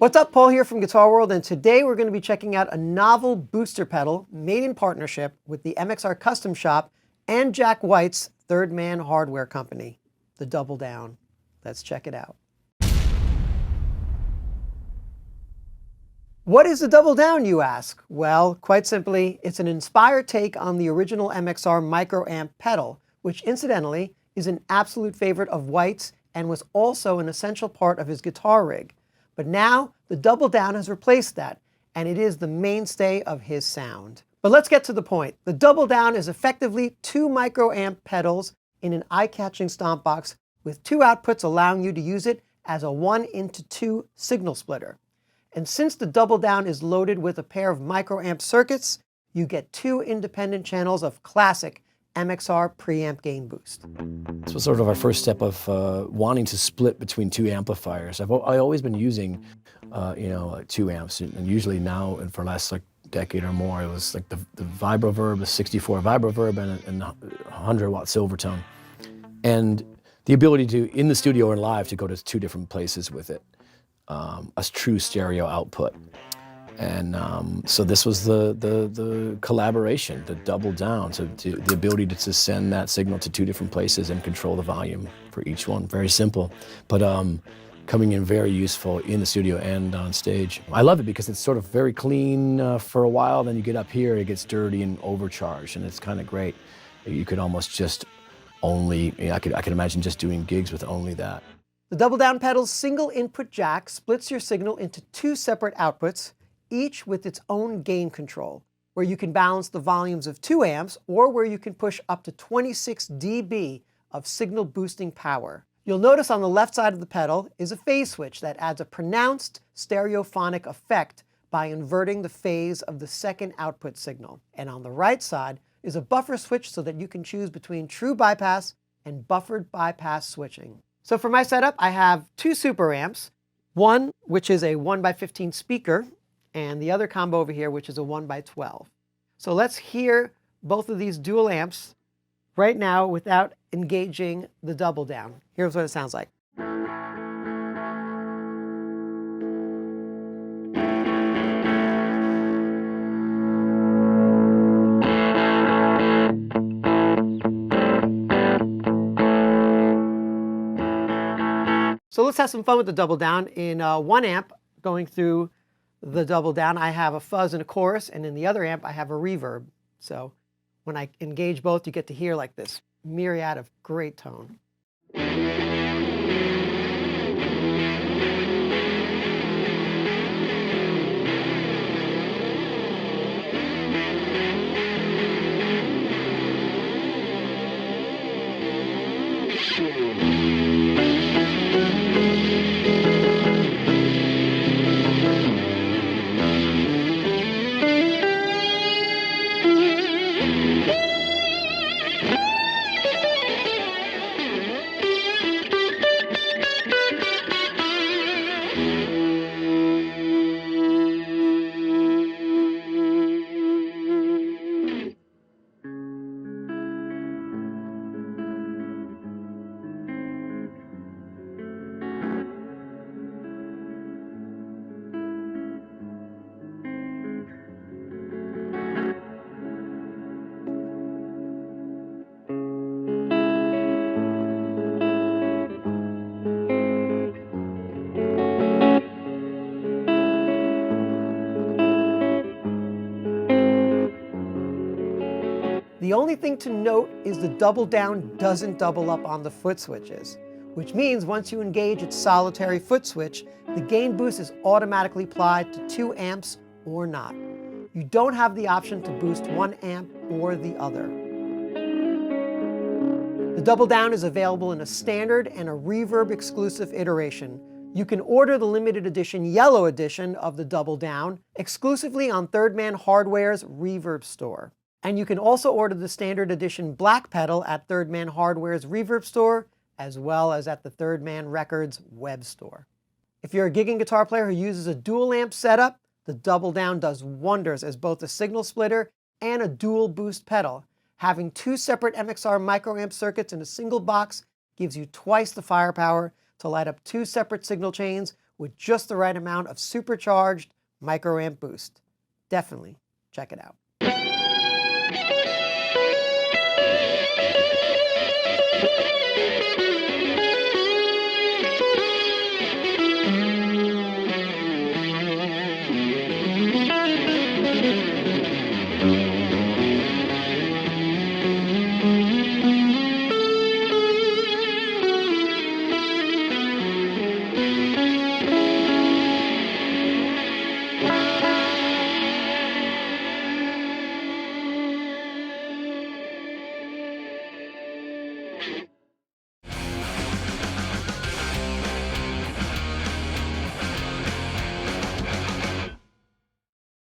What's up, Paul here from Guitar World, and today we're going to be checking out a novel booster pedal made in partnership with the MXR Custom Shop and Jack White's Third Man Hardware Company, the Double Down. Let's check it out. What is the Double Down, you ask? Well, quite simply, it's an inspired take on the original MXR Micro Amp pedal, which incidentally is an absolute favorite of White's and was also an essential part of his guitar rig. But now, the Double Down has replaced that, and it is the mainstay of his sound. But let's get to the point. The Double Down is effectively two micro amp pedals in an eye-catching stomp box with two outputs allowing you to use it as a 1:2 signal splitter. And since the Double Down is loaded with a pair of micro amp circuits, you get two independent channels of classic MXR preamp gain boost. This was sort of our first step of wanting to split between two amplifiers. I've always been using, two amps, and usually now and for the last decade or more, it was like the Vibroverb, the 64 Vibroverb, and the 100-watt Silvertone, and the ability to, in the studio and live, to go to two different places with it, a true stereo output. And so this was the collaboration, the Double Down, the ability to send that signal to two different places and control the volume for each one. Very simple, but coming in very useful in the studio and on stage. I love it because it's sort of very clean for a while, then you get up here, it gets dirty and overcharged, and it's kind of great. You could almost just I could imagine just doing gigs with only that. The Double Down pedal's single input jack splits your signal into two separate outputs, each with its own gain control, where you can balance the volumes of 2 amps or where you can push up to 26 dB of signal boosting power. You'll notice on the left side of the pedal is a phase switch that adds a pronounced stereophonic effect by inverting the phase of the second output signal. And on the right side is a buffer switch so that you can choose between true bypass and buffered bypass switching. So for my setup, I have two super amps, one which is a 1x15 speaker, and the other combo over here, which is a 1x12. So let's hear both of these dual amps right now without engaging the Double Down. Here's what it sounds like. So let's have some fun with the Double Down. In one amp going through the Double Down, I have a fuzz and a chorus, and in the other amp I have a reverb. So when I engage both, you get to hear like this myriad of great tone. The only thing to note is the Double Down doesn't double up on the foot switches, which means once you engage its solitary foot switch, the gain boost is automatically applied to 2 amps or not. You don't have the option to boost 1 amp or the other. The Double Down is available in a standard and a reverb exclusive iteration. You can order the limited edition yellow edition of the Double Down exclusively on Third Man Hardware's Reverb store. And you can also order the standard edition black pedal at Third Man Hardware's Reverb store, as well as at the Third Man Records web store. If you're a gigging guitar player who uses a dual amp setup, the Double Down does wonders as both a signal splitter and a dual boost pedal. Having 2 separate MXR Micro Amp circuits in a single box gives you twice the firepower to light up 2 separate signal chains with just the right amount of supercharged micro amp boost. Definitely check it out.